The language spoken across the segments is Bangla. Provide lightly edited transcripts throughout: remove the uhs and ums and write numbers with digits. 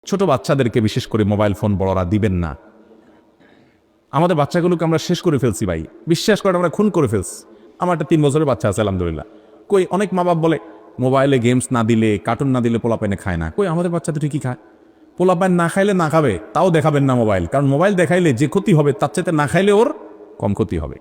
ছোট বাচ্চাদেরকে বিশেষ করে মোবাইল ফোন বড়রা দিবেন না। আমাদের বাচ্চাগুলোকে আমরা শেষ করে ফেলছি ভাই, বিশ্বাস করে আমরা খুন করে ফেলছি। আমার একটা 3 বছরের বাচ্চা আছে আলহামদুলিল্লাহ। কই অনেক মা বাপ বলে মোবাইলে গেমস না দিলে, কার্টুন না দিলে পোলাপাইনে খায় না। কই আমাদের বাচ্চা তো ঠিকই খায়। পোলাপাইন না খাইলে না খাবে, তাও দেখাবেন না মোবাইল, কারণ মোবাইল দেখাইলে যে ক্ষতি হবে তার চাইতে না খাইলে ওর কম ক্ষতি হবে।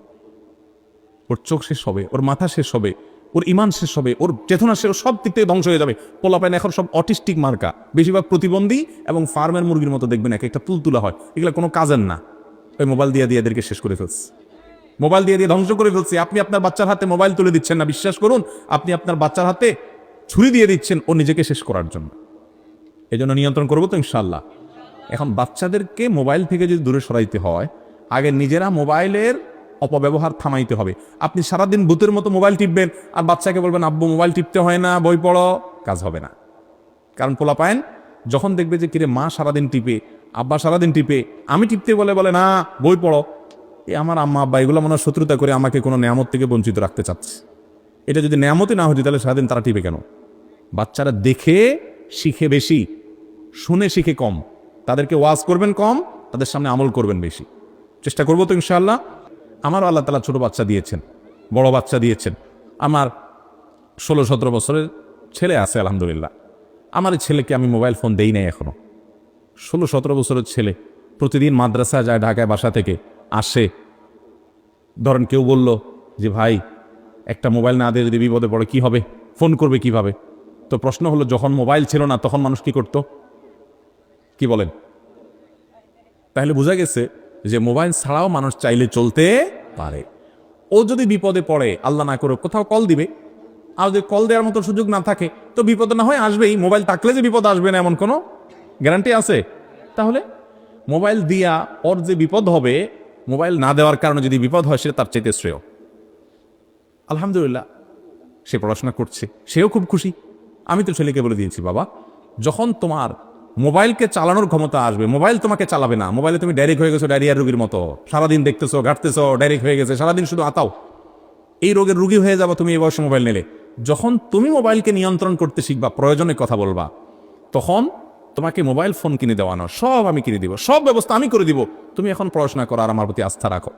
ওর চোখ শেষ হবে, ওর মাথা শেষ হবে, ওর ইমান শেষ হবে, ওর চেতনা শেষ, সব দিক থেকে ধ্বংস হয়ে যাবে। পোলাপাইন এখন সব অটিস্টিক মার্কা, বেশিরভাগ প্রতিবন্ধী এবং ফার্মের মুরগির মতো দেখবেন এক একটা তুলতুলা হয়। এগুলো কোনো কাজের না। ওই মোবাইল দিয়ে এদেরকে শেষ করে ফেলছে, মোবাইল দিয়ে ধ্বংস করে ফেলছে। আপনি আপনার বাচ্চার হাতে মোবাইল তুলে দিচ্ছেন না, বিশ্বাস করুন আপনি আপনার বাচ্চার হাতে ছুরি দিয়ে দিচ্ছেন ও নিজেকে শেষ করার জন্য। এই জন্য নিয়ন্ত্রণ করবো তো ইনশাল্লাহ। এখন বাচ্চাদেরকে মোবাইল থেকে যদি দূরে সরাইতে হয়, আগে নিজেরা মোবাইলের অপব্যবহার থামাইতে হবে। আপনি সারাদিন ভূতের মতো মোবাইল টিপবেন আর বাচ্চাকে বলবেন আব্বু মোবাইল টিপতে হয় না, বই পড়ো, কাজ হবে না। কারণ পোলাপায়েন যখন দেখবে যে কিরে মা সারাদিন টিপে, আব্বা সারাদিন টিপে, আমি টিপতে বলে বলে না বই পড়ো, এ আমার আম্মা আব্বা এগুলো মনে হয় শত্রুতা করে আমাকে কোনো নেয়ামত থেকে বঞ্চিত রাখতে চাচ্ছে। এটা যদি নেয়ামতই না হতো তাহলে সারাদিন তারা টিপে কেন? বাচ্চারা দেখে শিখে বেশি, শুনে শিখে কম। তাদেরকে ওয়াজ করবেন কম, তাদের সামনে আমল করবেন বেশি। চেষ্টা করবো তো ইনশাআল্লাহ। আমারও আল্লাহ তাআলা ছোট বাচ্চা দিয়েছেন, বড় বাচ্চা দিয়েছেন। আমার 16-17 বছরের ছেলে আছে আলহামদুলিল্লাহ। আমার এই ছেলেকে আমি মোবাইল ফোন দেই নাই এখনো। 16-17 বছরের ছেলে প্রতিদিন মাদ্রাসায় যায়, ঢাকায় বাসা থেকে আসে। ধরেন কেউ বলল যে ভাই একটা মোবাইল না দিয়ে যদি বিপদে পড়ে কি হবে, ফোন করবে কিভাবে? তো প্রশ্ন হলো যখন মোবাইল ছিল না তখন মানুষ কি করতো? কি বলেন? তাহলে বোঝা গেছে যে মোবাইল ছাড়াও মানুষ চাইলে চলতে পারে। ও যদি বিপদে পড়ে, আল্লাহ না করে কোথাও কল দিবে, আর যদি কল দেওয়ার মতো সুযোগ না থাকে তো বিপদ না হয় আসবেই। মোবাইল থাকলে যে বিপদ আসবে না এমন কোনো গ্যারান্টি আছে? তাহলে মোবাইল দিয়া ওর যে বিপদ হবে, মোবাইল না দেওয়ার কারণে যদি বিপদ হয় সেটা তার চাইতে শ্রেয়। আলহামদুলিল্লাহ সে পড়াশোনা করছে, সেও খুব খুশি। আমি তো ছেলেকে বলে দিয়েছি বাবা যখন তোমার মোবাইলকে চালানোর ক্ষমতা আসবে, মোবাইল তোমাকে চালাবে না। মোবাইলে তুমি ডাইরেক্ট হয়ে গেছো ডায়রিয়ার রোগীর মতো, সারাদিন দেখতেছো ঘাটতেছো, ডাইরেক্ট হয়ে গেছে, সারাদিন শুধু আতাও। এই রোগের রুগী হয়ে যাবো তুমি এই বয়সে মোবাইল নিলে। যখন তুমি মোবাইলকে নিয়ন্ত্রণ করতে শিখবা, প্রয়োজনে কথা বলবা, তখন তোমাকে মোবাইল ফোন কিনে দেওয়ানো সব আমি কিনে দিব, সব ব্যবস্থা আমি করে দিব। তুমি এখন পড়াশোনা করো আর আমার প্রতি আস্থা রাখো।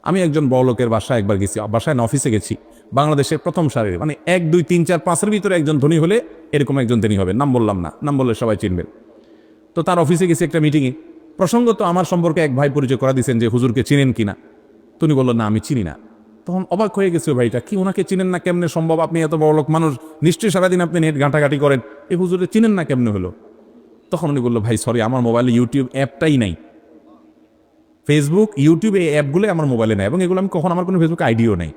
আমি একজন বড় লোকের বাসায় একবার গেছি, বাসায় না অফিসে গেছি, বাংলাদেশের প্রথম সারির, মানে 1, 2, 3, 4, 5-এর ভিতরে একজন ধনী হলে এরকম একজন ধনী হবে। নাম বললাম না, নাম বললে সবাই চিনবেন। তো তার অফিসে গেছি একটা মিটিংয়ে। প্রসঙ্গত আমার সম্পর্কে এক ভাই পরিচয় করা দিয়েছেন যে হুজুরকে চিনেন কিনা। তুমি বললো না আমি চিনি না। তখন অবাক হয়ে গেছে ভাইটা, কি ওনাকে চিনেন না কেমনে সম্ভব? আপনি এত বড় লোক মানুষ, নিশ্চয়ই সারাদিন আপনি নেট ঘাঁটাঘাঁটি করেন, এই হুজুরে চিনেন না কেমনে হলো? তখন উনি বললো ভাই সরি, আমার মোবাইলে ইউটিউব অ্যাপটাই নাই, ফেসবুক ইউটিউব এই অ্যাপগুলো আমার মোবাইলে নেই, এবং এগুলো আমি কখন আমার কোনো ফেসবুক আইডিও নেই।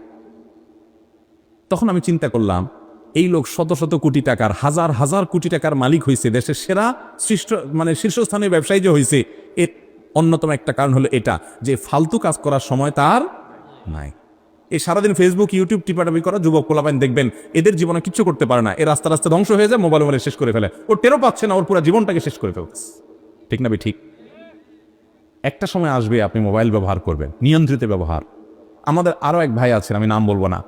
তখন আমি চিন্তা করলাম এই লোক শত শত কোটি টাকার, হাজার হাজার কোটি টাকার মালিক হয়েছে, দেশের সেরা শীর্ষস্থানীয় ব্যবসায়ী যে হয়েছে, এর অন্যতম একটা কারণ হলো এটা যে ফালতু কাজ করার সময় তার নাই। এই সারাদিন ফেসবুক ইউটিউব টিপাটাপি করা যুবক পোলাপাইন দেখবেন এদের জীবনে কিচ্ছু করতে পারে না। এর রাস্তা রাস্তা ধ্বংস হয়ে যায়, মোবাইল শেষ করে ফেলে, ওর টেরও পাচ্ছে না, ওর পুরো জীবনটাকে শেষ করে ফেলছে। ঠিক না ভাই? ঠিক। একটা সময় আসবে আপনি মোবাইল ব্যবহার করবেন, নিয়ন্ত্রিত ব্যবহার। আমাদের আরও এক ভাই আছেন, আমি নাম বলবো না,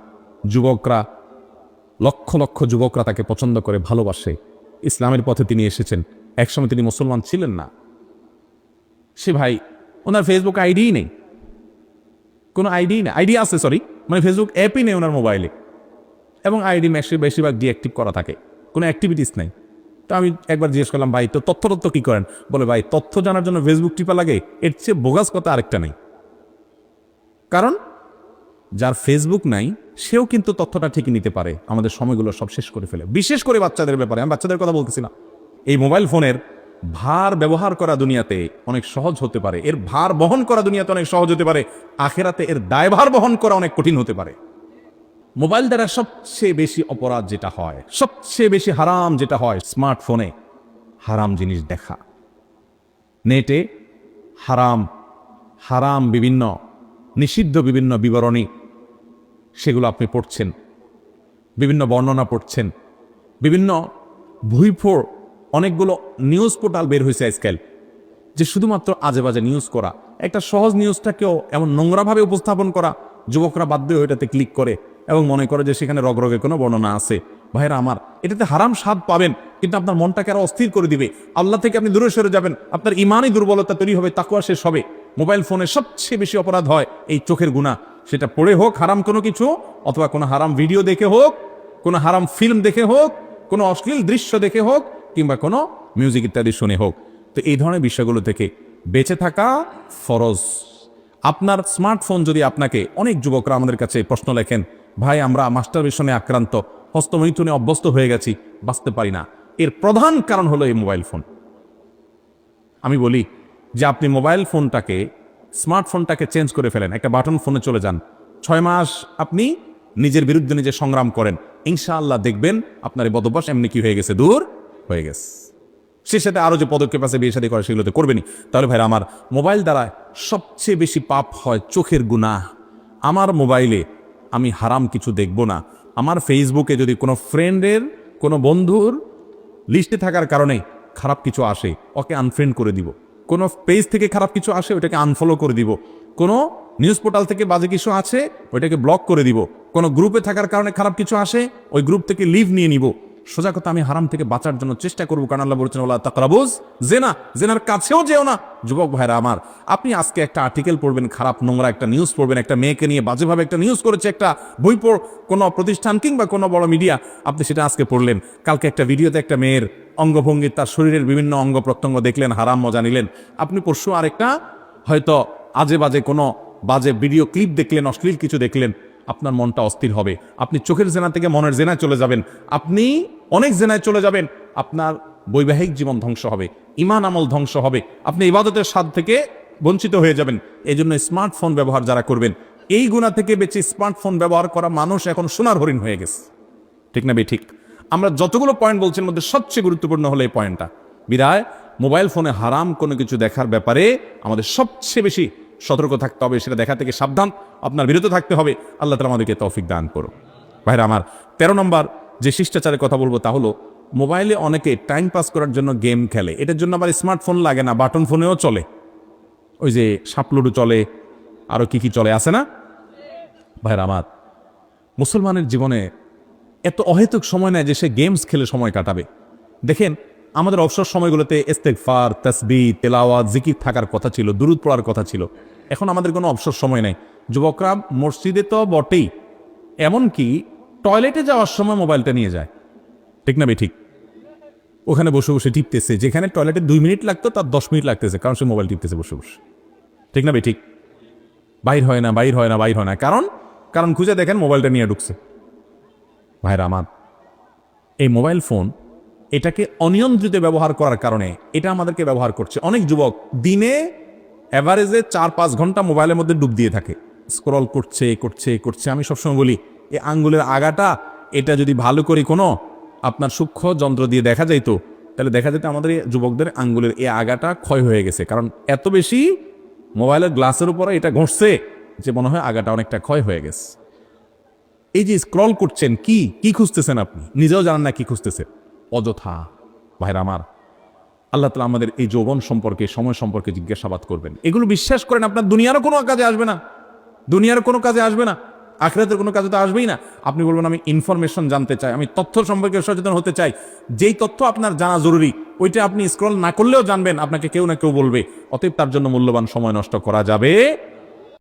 যুবকরা, লক্ষ লক্ষ যুবকরা তাকে পছন্দ করে, ভালোবাসে। ইসলামের পথে তিনি এসেছেন, একসময় তিনি মুসলমান ছিলেন না। সে ভাই, ওনার ফেসবুক আইডিই নেই, কোনো আইডি নেই, আইডি আছে সরি, মানে ফেসবুক অ্যাপই নেই ওনার মোবাইলে, এবং আইডি বেশিরভাগ ডিঅ্যাক্টিভ করা থাকে, কোনো অ্যাক্টিভিটিস নেই। তো আমি একবার জিজ্ঞেস করলাম ভাই তো তথ্য কী করেন? বলে ভাই তথ্য জানার জন্য ফেসবুক টিপা লাগে, এর চেয়ে বোগাস কথা আরেকটা নেই। কারণ যার ফেসবুক নাই সেও কিন্তু তথ্যটা ঠিকই নিতে পারে, আমাদের সময়গুলো সব শেষ করে ফেলে। বিশেষ করে বাচ্চাদের ব্যাপারে, আমি বাচ্চাদের কথা বলতেছি না। এই মোবাইল ফোনের ভার ব্যবহার করা দুনিয়াতে অনেক সহজ হতে পারে, এর ভার বহন করা দুনিয়াতে অনেক সহজ হতে পারে, আখেরাতে এর দায়ভার বহন করা অনেক কঠিন হতে পারে। মোবাইল দ্বারা সবচেয়ে বেশি অপরাধ যেটা হয়, সবচেয়ে বেশি হারাম যেটা হয়, স্মার্টফোনে হারাম জিনিস দেখা, নেটে হারাম হারাম বিভিন্ন নিষিদ্ধ বিভিন্ন বিবরণী সেগুলো আপনি পড়ছেন, বিভিন্ন বর্ণনা পড়ছেন, বিভিন্ন ভুইফোড় অনেকগুলো নিউজ পোর্টাল বের হয়েছে আজকাল, যে শুধুমাত্র আজে বাজে নিউজ করা, একটা সহজ নিউজটাকেও এমন নোংরাভাবে উপস্থাপন করা, যুবকরা বাধ্য হয়ে ওইটাতে ক্লিক করে এবং মনে করে যে সেখানে রগরগে কোনো বর্ণনা আছে। ভাইরা আমার, এটাতে হারাম স্বাদ পাবেন, কিন্তু আপনার মনটাকে আরো অস্থির করে দিবে, আল্লাহ থেকে আপনি দূরে সরে যাবেন, আপনার ইমানই দুর্বলতা তৈরি হবে, তাকওয়া শেষ হবে। মোবাইল ফোনে সবচেয়ে বেশি অপরাধ হয় এই চোখের গুনাহ, সেটা পড়ে হোক হারাম কোনো কিছু, অথবা কোনো হারাম ভিডিও দেখে হোক, কোনো হারাম ফিল্ম দেখে হোক, কোনো অশ্লীল দৃশ্য দেখে হোক, কিংবা কোনো মিউজিক ইত্যাদি শুনে হোক। তো এই ধরনের বিষয়গুলো থেকে বেঁচে থাকা ফরজ। আপনার স্মার্টফোন যদি আপনাকে, অনেক যুবকরা আমাদের কাছে প্রশ্ন লেখেন, ভাই আমরা মাস্টারবেশনে আক্রান্ত, হস্তমৈথুনে অভ্যস্ত হয়ে গেছি, বাঁচতে পারি না। এর প্রধান কারণ হলো এই মোবাইল ফোন। আমি বলি যে আপনি মোবাইল ফোনটাকে, স্মার্টফোনটাকে চেঞ্জ করে ফেলেন, একটা বাটন ফোনে চলে যান, 6 মাস আপনি নিজের বিরুদ্ধে নিজে সংগ্রাম করেন, ইনশাআল্লাহ দেখবেন আপনার এই বদভ্যাস এমনি কি হয়ে গেছে, দূর হয়ে গেছে। সে সাথে আরো যে পদক্ষেপ আছে বিয়ে শাদী করে সেগুলোতে করবেনি। তাহলে ভাইরা আমার, মোবাইল দ্বারা সবচেয়ে বেশি পাপ হয় চোখের গুনাহ। আমার মোবাইলে আমি হারাম কিছু দেখব না। আমার ফেসবুকে যদি কোনো ফ্রেন্ডের, কোনো বন্ধুর লিস্টে থাকার কারণে খারাপ কিছু আসে, ওকে আনফ্রেন্ড করে দিব। কোনো পেজ থেকে খারাপ কিছু আসে, ওটাকে আনফলো করে দিব। কোনো নিউজ পোর্টাল থেকে বাজে কিছু আছে, ওইটাকে ব্লক করে দিব। কোনো গ্রুপে থাকার কারণে খারাপ কিছু আসে, ওই গ্রুপ থেকে লিভ নিয়ে নিব। সোজা কথা, আমি হারাম থেকে বাঁচার জন্য চেষ্টা করবো, কারণ আল্লাহ বলেছেন ওয়ালা তাকরাবুজ জিনা, জিনার কাছেও যেও না। যুবক ভাইরা আমার, আপনি আজকে একটা আর্টিকেল পড়বেন, খারাপ নোংরা একটা নিউজ পড়বেন, একটা মেয়েকে নিয়ে বাজেভাবে একটা নিউজ করেছে একটা বই পড়, কোনো প্রতিষ্ঠান কিংবা কোনো বড় মিডিয়া, আপনি সেটা আজকে পড়লেন। কালকে একটা ভিডিওতে একটা মেয়ের অঙ্গভঙ্গি, তার শরীরের বিভিন্ন অঙ্গ প্রত্যঙ্গ দেখলেন, হারাম মজা নিলেন। আপনি পরশু আরেকটা হয়তো আজে বাজে কোনো বাজে ভিডিও ক্লিপ দেখলেন, অশ্লীল কিছু দেখলেন, আপনার মনটা অস্থির হবে। আপনি চোখের জেনা থেকে মনের জেনায় চলে যাবেন, আপনি অনেক জেনায় চলে যাবেন, আপনার বৈবাহিক জীবন ধ্বংস হবে, ইমান আমল ধ্বংস হবে, আপনি ইবাদতের স্বাদ থেকে বঞ্চিত হয়ে যাবেন। এই জন্য স্মার্টফোন ব্যবহার যারা করবেন, এই গুনাহ থেকে বেঁচে স্মার্টফোন ব্যবহার করা মানুষ এখন সোনার হরিণ হয়ে গেছে। ঠিক না বে ঠিক? আমরা যতগুলো পয়েন্ট বলছি, এর মধ্যে সবচেয়ে গুরুত্বপূর্ণ হলো এই পয়েন্টটা। বিদায় মোবাইল ফোনে হারাম কোনো কিছু দেখার ব্যাপারে আমাদের সবচেয়ে বেশি সতর্ক থাকতে হবে, সেটা দেখা থেকে সাবধান, আপনার বিরত থাকতে হবে। আল্লাহ তাআলা আমাদেরকে তৌফিক দান করো। ভাইরা আমার, 13 নম্বর যে শিষ্টাচারের কথা বলবো তা হলো, মোবাইলে অনেকে টাইম পাস করার জন্য গেম খেলে। এটার জন্য আবার স্মার্টফোন লাগে না, বাটন ফোনেও চলে। ওই যে সাপলুডু চলে, আরো কি কি চলে, আছে না? ভাইরা আমার, মুসলমানের জীবনে এত অহেতুক সময় নেয় যে সে গেমস খেলে সময় কাটাবে। দেখেন, আমাদের অবসর সময়গুলোতে ইস্তেগফার, তাসবিহ, তেলাওয়াত, জিকির থাকার কথা ছিল, দুরূদ পড়ার কথা ছিল। এখন আমাদের কোনো অবসর সময় নেই। যুবকরা মসজিদে তো বটেই, এমনকি টয়লেটে যাওয়ার সময় মোবাইলটা নিয়ে যায়। ঠিক না বে ঠিক? ওখানে বসে বসে টিপতেছে, যেখানে টয়লেটে 2 মিনিট লাগতো তার 10 মিনিট লাগতেছে, কারণ সে মোবাইল টিপতেছে বসে বসে। ঠিক না বে ঠিক? বাইর হয় না, বাইর হয় না, বাইর হয় না, কারণ খুঁজে দেখেন মোবাইলটা নিয়ে ঢুকছে। ভাইরা আমার, এই মোবাইল ফোন, এটাকে অনিয়ন্ত্রিত ব্যবহার করার কারণে এটা আমাদেরকে ব্যবহার করছে। অনেক যুবক দিনে অ্যাভারেজে 4-5 ঘন্টা মোবাইলের মধ্যে ডুব দিয়ে থাকে, স্ক্রল করছে করছে করছে। আমি সবসময় বলি, এই আঙ্গুলের আগাটা, এটা যদি ভালো করে কোনো আপনার সূক্ষ্ম যন্ত্র দিয়ে দেখা যাইতো, তাহলে দেখা যেত আমাদের যুবকদের আঙ্গুলের এই আগাটা ক্ষয় হয়ে গেছে, কারণ এত বেশি মোবাইলের গ্লাসের উপরে এটা ঘষছে যে মনে হয় আগাটা অনেকটা ক্ষয় হয়ে গেছে। এই যে স্ক্রল করছেন, কি খুঁজতেছেন আপনি নিজেও জানেন না কি খুঁজতেছেন, অযথা। ভাইরা আমার, আল্লাহ তাআলা আমাদের এই যৌবন সম্পর্কে, সময় সম্পর্কে জিজ্ঞাসাবাদ করবেন। এগুলো বিশ্বাস করেন, আপনার দুনিয়ারও কোনো কাজে আসবে না, দুনিয়ার কোনো কাজে আসবে না, আখিরাতের কোনো কাজে তো আসবেই না। আপনি বলবেন আমি ইনফরমেশন জানতে চাই, আমি তথ্য সম্পর্কে সচেতন হতে চাই, যেই তথ্য আপনার জানা জরুরি ওইটা আপনি স্ক্রল না করলেও জানবেন, আপনাকে কেউ না কেউ বলবে। অতএব তার জন্য মূল্যবান সময় নষ্ট করা যাবে